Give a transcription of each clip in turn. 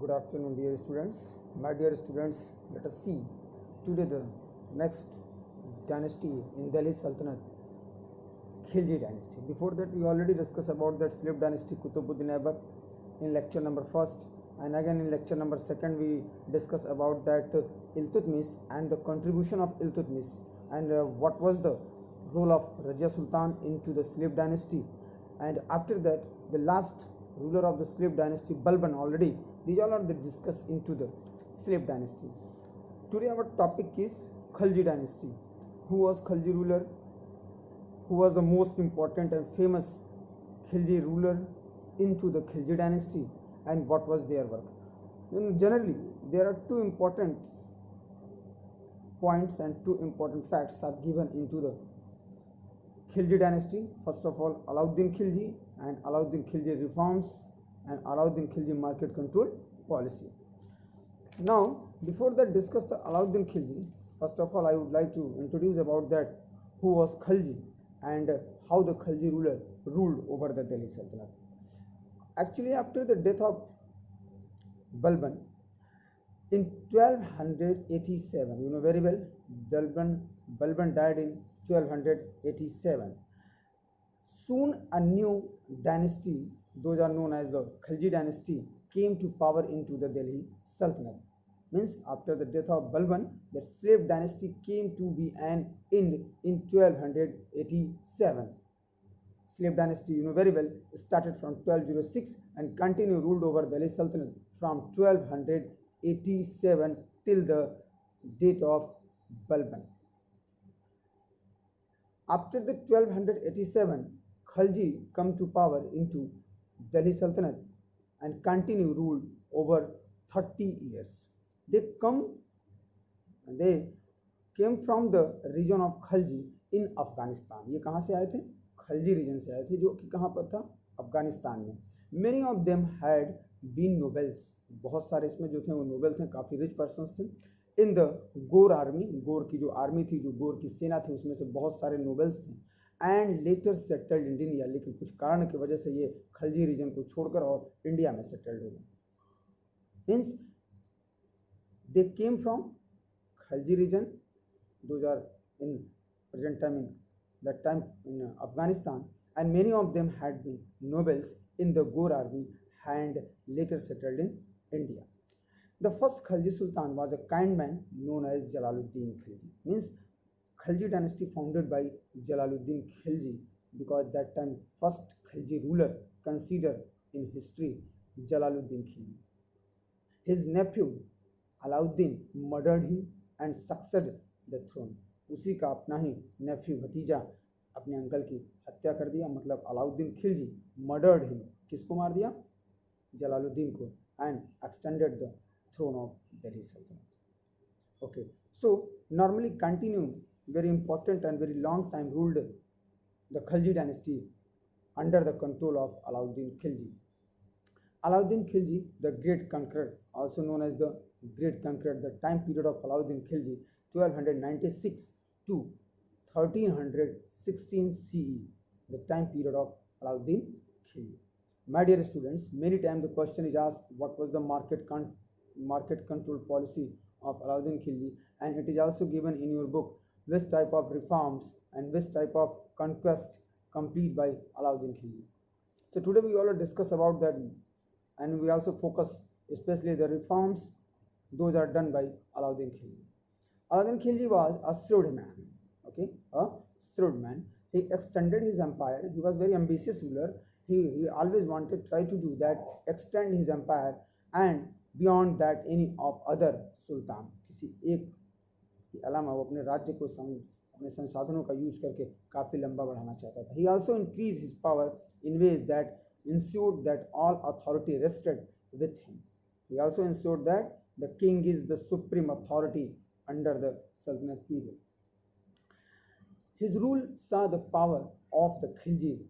Good afternoon, dear students. My dear students, let us see today the next dynasty in Delhi Sultanate, Khilji dynasty. Before that, we already discussed about that slave dynasty Qutbuddin Aibak in lecture number first, and again in lecture number second we discuss about that Iltutmish and the contribution of Iltutmish and what was the role of Rajia Sultan into the slave dynasty. And after that, the last ruler of the slave dynasty Balban already. These all are the discussed into the slave dynasty. Today our topic is Khalji dynasty. Who was Khalji ruler? Who was the most important and famous Khilji ruler into the Khilji dynasty, and what was their work? Generally, there are two important points and two important facts are given into the Khilji dynasty. First of all, Alauddin Khilji and Alauddin Khilji reforms and Alauddin Khilji market control policy. Now, before that discuss the Alauddin Khilji, first of all I would like to introduce about that who was Khalji and how the Khalji ruler ruled over the Delhi Sultanate. Actually, after the death of Balban in 1287, you know very well, Balban died in 1287. Soon a new dynasty, those are known as the Khalji dynasty, came to power into the Delhi Sultanate. Means after the death of Balban, the slave dynasty came to be an end in 1287. Slave dynasty, you know very well, started from 1206 and continued ruled over Delhi Sultanate from 1287 till the date of Balban. After the 1287, Khalji come to power into Delhi Sultanate and continue rule over 30 years. They came from the region of Khalji in Afghanistan. ये कहाँ से आए थे? Khalji reason से आए थे, जो कि कहाँ पर था? अफगानिस्तान में. Many of them had been nobles. बहुत सारे इसमें जो थे वो नोबल थे, काफ़ी रिच पर्सन्स थे. इन द गोर आर्मी, गोर की जो आर्मी थी, जो गोर की सेना थी, उसमें से बहुत सारे नोबल्स थे. And later settled in India, लेकिन कुछ कारण की वजह से ये खलजी रीजन को छोड़कर और इंडिया में सेटल्ड हो गए. Means they came from Khalji region, those are in present time in that time in Afghanistan, and many of them had been nobles in the Gor army and later settled in India. The first Khalji Sultan was a kind man known as Jalaluddin Khilji. Means Khalji dynasty founded by Jalaluddin Khilji, because that time first Khalji ruler considered in history Jalaluddin Khilji. His nephew Alauddin murdered him and succeeded the throne. उसी का अपना ही नेफ्यू भतीजा अपने uncle की हत्या कर दिया. मतलब अलाउद्दीन खिलजी मर्डर्ड हिम. किसको मार दिया? जलालुद्दीन को. And extended the throne of Delhi Sultanate. Okay, so normally continue very important and very long time ruled the Khalji dynasty under the control of Alauddin Khilji. Alauddin Khilji, the Great Conqueror, also known as the Great Conqueror, the time period of Alauddin Khilji, 1296 to 1316 CE, the time period of Alauddin Khilji. My dear students, many times the question is asked, what was the market control policy of Alauddin Khilji, and it is also given in your book which type of reforms and which type of conquest complete by Alauddin Khilji. So today we all discuss about that, and we also focus especially the reforms, those are done by Alauddin Khilji. Alauddin Khilji was a shrewd man. Okay, a shrewd man. He extended his empire. He was very ambitious ruler. He always wanted try to do that, extend his empire and beyond that any of other sultan. किसी एक के अलावा वो अपने राज्य को अपने संसाधनों का यूज करके काफ़ी लंबा बढ़ाना चाहता था. He also increased his power in ways that ensured that all authority rested with him. He also ensured that the king is the supreme authority under the Sultanate period. His rule saw the power of the Khilji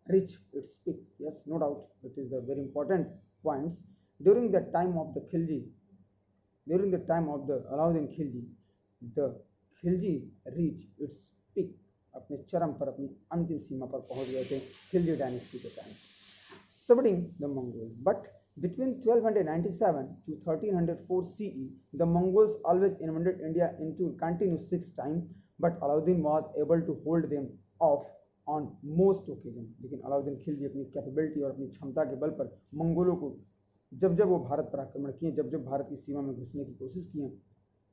reach its peak. Yes, no doubt, it is the very important points. During the time of the Alauddin Khilji, the Khilji reached its peak. अपने चरम पर, अपनी अंतिम सीमा पर पहुंच गए थे Khilji dynasty के time, subduing the Mongols. But Between 1297 to 1304 CE, the Mongols always invaded India into continuous 6 times, but Alauddin was able to hold them off on most occasions. लेकिन अलाउद्दीन खिलजी अपनी कैपेबिलिटी और अपनी क्षमता के बल पर मंगोलों को जब जब वो भारत पर आक्रमण किए, जब जब भारत की सीमा में घुसने की कोशिश किए,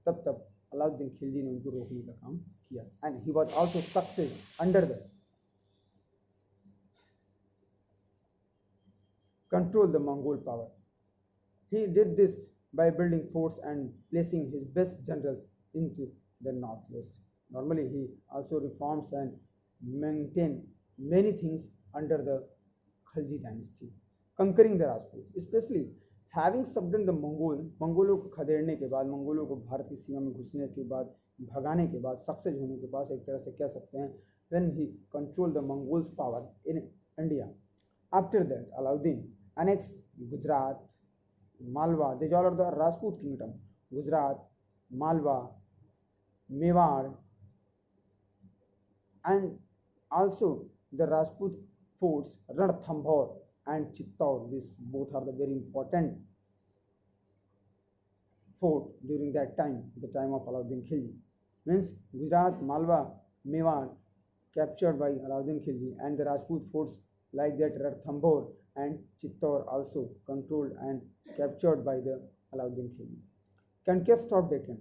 तब तब अलाउद्दीन खिलजी ने उनको रोकने का काम किया. And he was also success under the control the Mongol power. He did this by building forts and placing his best generals into the northwest. Normally, he also reforms and maintained many things under the Khalji dynasty. Conquering the Rajput, especially having subdued the मंगोलों को खदेड़ने के बाद, मंगोलों को भारत की सीमा में घुसने के बाद, भगाने के बाद, सक्सेस होने के बाद, एक तरह से कह सकते हैं, when he controlled the Mongols' power in India. After that, Alauddin annexed Gujarat, Malwa. These all are the Rajput kingdom. Gujarat, Malwa, Mewar, and also the Rajput forts Ranthambore and Chittor. These both are the very important fort during that time, the time of Alauddin Khilji. Means Gujarat, Malwa, Mewar captured by Alauddin Khilji, and the Rajput forts like that Ranthambore and Chittor also controlled and captured by the Alauddin Khilji. Conquest of Deccan.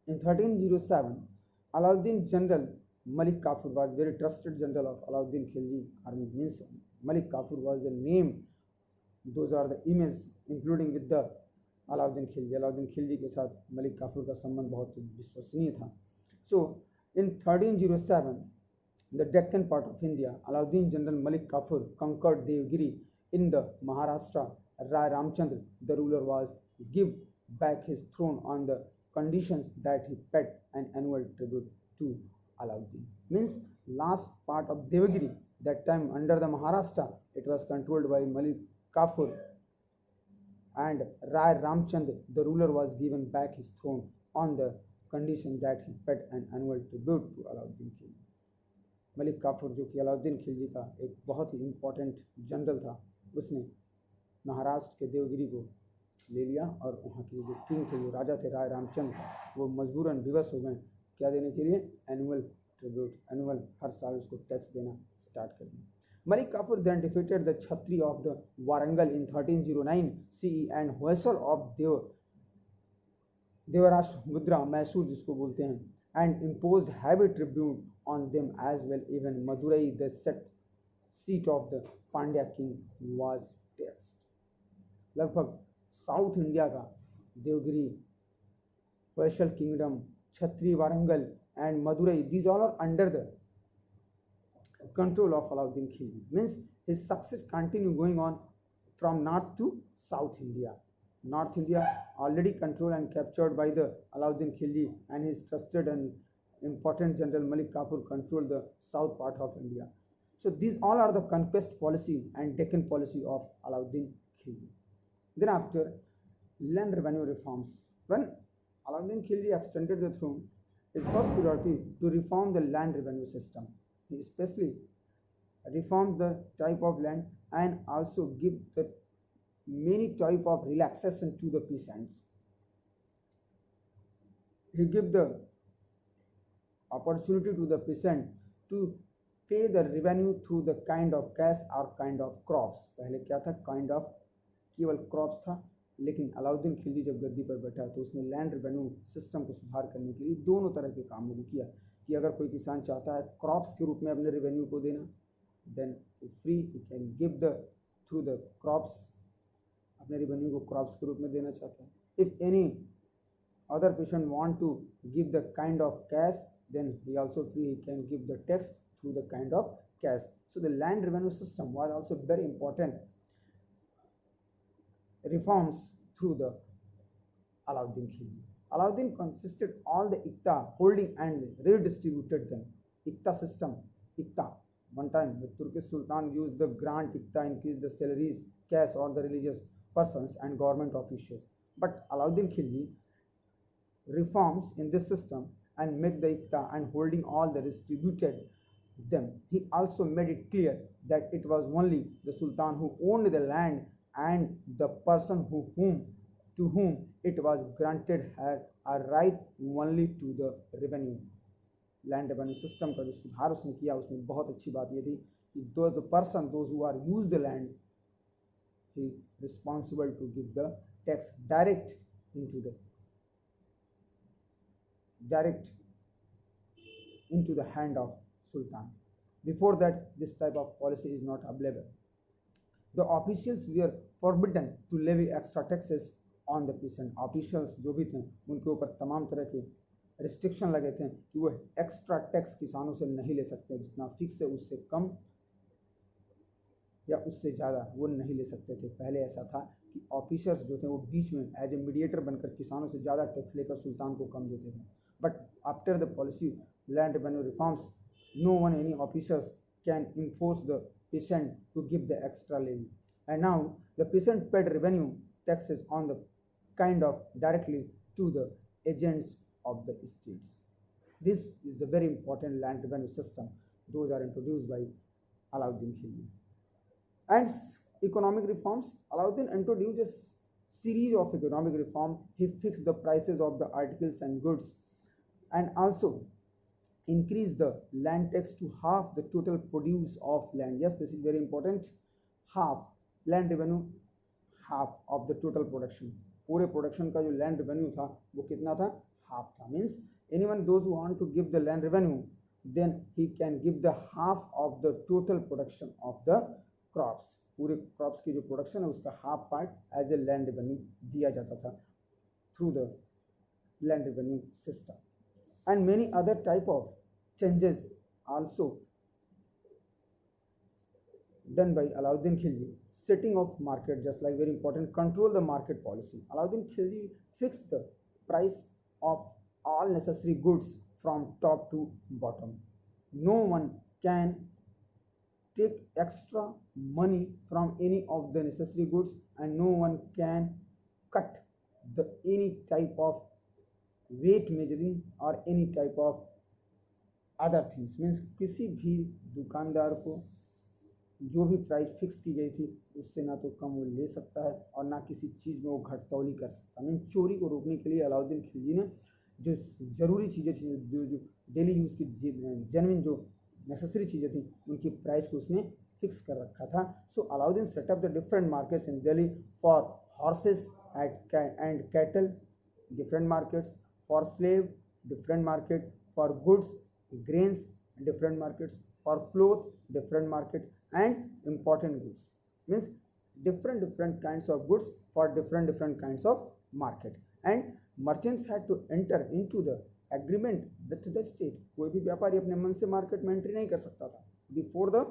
In 1307, Alauddin general Malik Kafur was very trusted general of Alauddin Khilji army. Means Malik Kafur was the name. Those are the images including with the Alauddin Khilji. Alauddin Khilji के साथ Malik Kafur का संबंध बहुत विश्वसनीय था. So in 1307, the Deccan part of India, Alauddin general Malik Kafur conquered Devgiri in the Maharashtra. Rai Ramchandra, the ruler, was give back his throne on the conditions that he paid an annual tribute to Alauddin. Means last part of Devgiri, that time under the Maharashtra, it was controlled by Malik Kafur, and Rai Ramchandra, the ruler, was given back his throne on the condition that he paid an annual tribute to Alauddin Khilji. Malik Kafur जो कि अलाउद्दीन खिलजी का एक बहुत ही important general था, उसने महाराष्ट्र के देवगिरी को ले लिया और वहाँ के जो किंग थे, जो राजा थे राय रामचंद्र, वो मजबूरन विवश हो गए क्या देने के लिए, एनुअल ट्रिब्यूट, एनुअल हर साल उसको टैक्स देना स्टार्ट कर दिया. Malik Kafur then defeated the Chhatri of the Warangal in 1309 CE and Hoysal of Devarashmudra, Mysore जिसको बोलते हैं, and imposed heavy tribute on them as well. Even Madurai, the seat of the Pandya king, was taxed. लगभग south India का Devgiri, Hoysal kingdom, Chhatri, Warangal and Madurai, these all are under the control of Alauddin Khilji. Means his success continued going on from north to south India. North India already controlled and captured by the Alauddin Khilji, and his trusted and important general Malik Kafur controlled the south part of India. So these all are the conquest policy and Deccan policy of Alauddin Khilji. Then after, land revenue reforms. When Alauddin Khilji extended the throne, his first priority to reform the land revenue system. He especially reformed the type of land and also give the many type of relaxation to the peasants. He gave the opportunity to the peasant to pay the revenue through the kind of cash or kind of crops. पहले क्या था, kind of केवल crops था, लेकिन अलाउद्दीन खिलजी जब गद्दी पर बैठा तो उसने लैंड रेवेन्यू सिस्टम को सुधार करने के लिए दोनों तरह के कामों को किया कि अगर कोई किसान चाहता है क्रॉप्स के रूप में अपने रेवेन्यू को देना, then free he can give the through the crops, अपने रेवेन्यू को क्रॉप्स के रूप में देना चाहता है. If any other patient want to give the kind of cash, then he also free he can give the tax through the kind of cash. So the land revenue system was also very important reforms through the Alauddin Khilji. Alauddin confiscated all the Ikta holding and redistributed them. Ikta system, Ikta. One time the Turkish Sultan used the grant Ikta, increased the salaries, cash on the religious persons and government officials. But Alauddin Khilji reforms in this system and make the Ikta and holding all the distributed them. He also made it clear that it was only the Sultan who owned the land and the person to whom it was granted had a right only to the revenue. Land revenue system का जो सुधार उसने किया उसमें बहुत अच्छी बात ये थी कि those who are use the land he responsible to give the tax direct into the hand of sultan. Before that this type of policy is not available. The officials were forbidden to levy extra taxes on the peasant. Officials जो भी थे उनके ऊपर तमाम तरह के restriction लगे थे कि वो एक्स्ट्रा टैक्स किसानों से नहीं ले सकते, जितना फिक्स है उससे कम या उससे ज़्यादा वो नहीं ले सकते थे। पहले ऐसा था कि ऑफिसर्स जो थे वो बीच में एज ए मीडिएटर बनकर किसानों से ज़्यादा टैक्स लेकर सुल्तान को कम देते थे। But after the policy land revenue reforms no one any officers can enforce the peasant to give the extra levy, and now the peasant paid revenue taxes on the kind of directly to the agents of the states. This is the very important land revenue system. Those are introduced by Alauddin Khilji. And economic reforms, Alauddin introduced a series of economic reform. He fixed the prices of the articles and goods and also increase the land tax to half the total produce of land. Yes, this is very important. Half land revenue, half of the total production. पूरे production का जो land revenue था वो कितना था? Half था. Means anyone those who want to give the land revenue then he can give the half of the total production of the crops. पूरे crops की जो प्रोडक्शन है उसका half part as a land revenue दिया जाता था through the land revenue system. And many other type of changes also done by Alauddin Khilji. Setting of market, just like very important, control the market policy. Alauddin Khilji fixed the price of all necessary goods from top to bottom. No one can take extra money from any of the necessary goods and no one can cut the any type of weight measuring or any type of other things. Means किसी भी दुकानदार को जो भी price fix की गई थी उससे ना तो कम वो ले सकता है और ना किसी चीज़ में वो घटतौली कर सकता है। मीन्स चोरी को रोकने के लिए अलाउद्दीन खिलजी ने जो ज़रूरी चीज़ें जो डेली यूज़ की जेन्युइन जो नेसेसरी चीज़ें थी उनकी प्राइस को उसने फिक्स कर रखा था. So Alauddin set up the different markets in Delhi for horses and cattle, different markets for slave, different market for goods, grains, different markets for cloth, different market, and important goods. Means different kinds of goods for different kinds of market. And merchants had to enter into the agreement with the state. कोई भी व्यापारी अपने मन से market में entry नहीं कर सकता था before the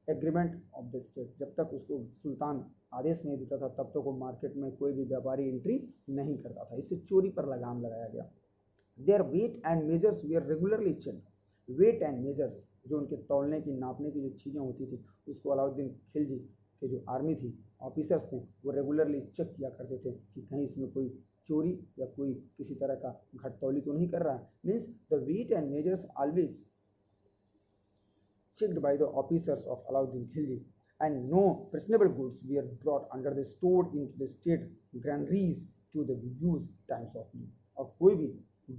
agreement of the state. जब तक उसको सुल्तान आदेश नहीं देता था तब तक वो मार्केट में कोई भी व्यापारी एंट्री नहीं करता था. इससे चोरी पर लगाम लगाया गया. Their weight and measures we are regularly check. Weight and measures जो उनके तौलने की नापने की जो चीज़ें होती थी उसको अलाउद्दीन खिलजी के जो आर्मी थी ऑफिसर्स थे वो रेगुलरली चेक किया करते थे कि कहीं इसमें कोई चोरी या कोई किसी तरह का घटतौली तो नहीं कर रहा है. Means the weight and measures always checked by the officers of Alauddin Khilji, and no personable goods were brought under the stored into the state granaries to the use times of need. और कोई भी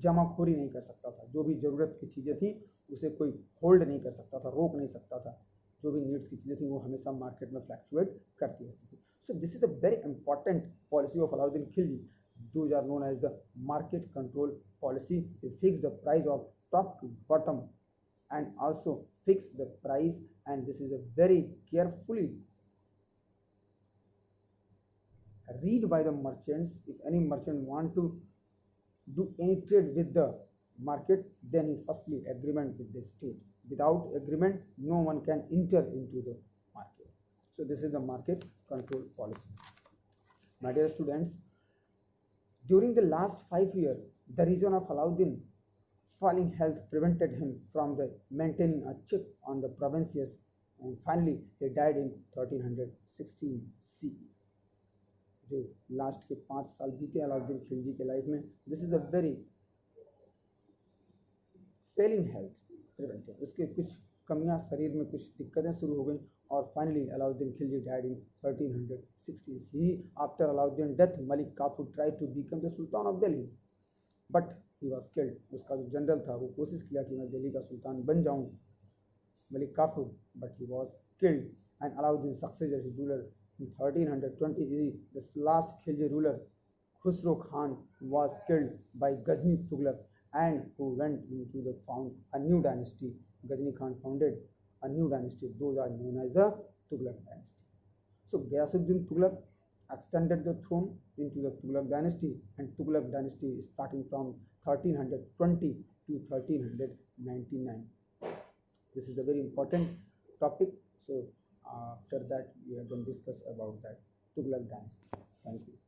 जमाखोरी नहीं कर सकता था. जो भी ज़रूरत की चीज़ें थी उसे कोई होल्ड नहीं कर सकता था, रोक नहीं सकता था. जो भी नीड्स की चीज़ें थी वो हमेशा मार्केट में फ्लैक्चुएट करती रहती थी. So this is the very important policy of Alauddin Khilji. Those are known as the market control policy. It fixed the price of top to bottom and also fix the price, and this is a very carefully read by the merchants. If any merchant want to do any trade with the market then he firstly agreement with the state. Without agreement no one can enter into the market. So this is the market control policy. My dear students, during the last 5 years the reason of Alauddin falling health prevented him from the maintaining a check on the provinces, and finally he died in 1316 CE. जो last के 5 साल बीते अलाउद्दीन खिलजी के life में. This is a very failing health prevented. उसके कुछ कमियां, शरीर में कुछ दिक्कतें शुरू हो गई or finally Alauddin Khilji died in 1360s. After Alauddin death, Malik Kafur tried to become the Sultan of Delhi, but he was killed. उसका जो जनरल था वो कोशिश किया कि मैं दिल्ली का सुल्तान बन जाऊं, Malik Kafur, but he was killed, and Alauddin succeeded his ruler in 1320. The last Khilji ruler, Khusro Khan, was killed by Ghazni Tughlaq, and who went into the found a new dynasty. Ghazni Khan founded a new dynasty. Those are known as the Tughlaq dynasty. So Ghiyasuddin Tughlaq extended the throne into the Tughlaq dynasty, and Tughlaq dynasty is starting from 1320 to 1399. This is a very important topic. So after that we are going to discuss about that Tughlaq dynasty. Thank you.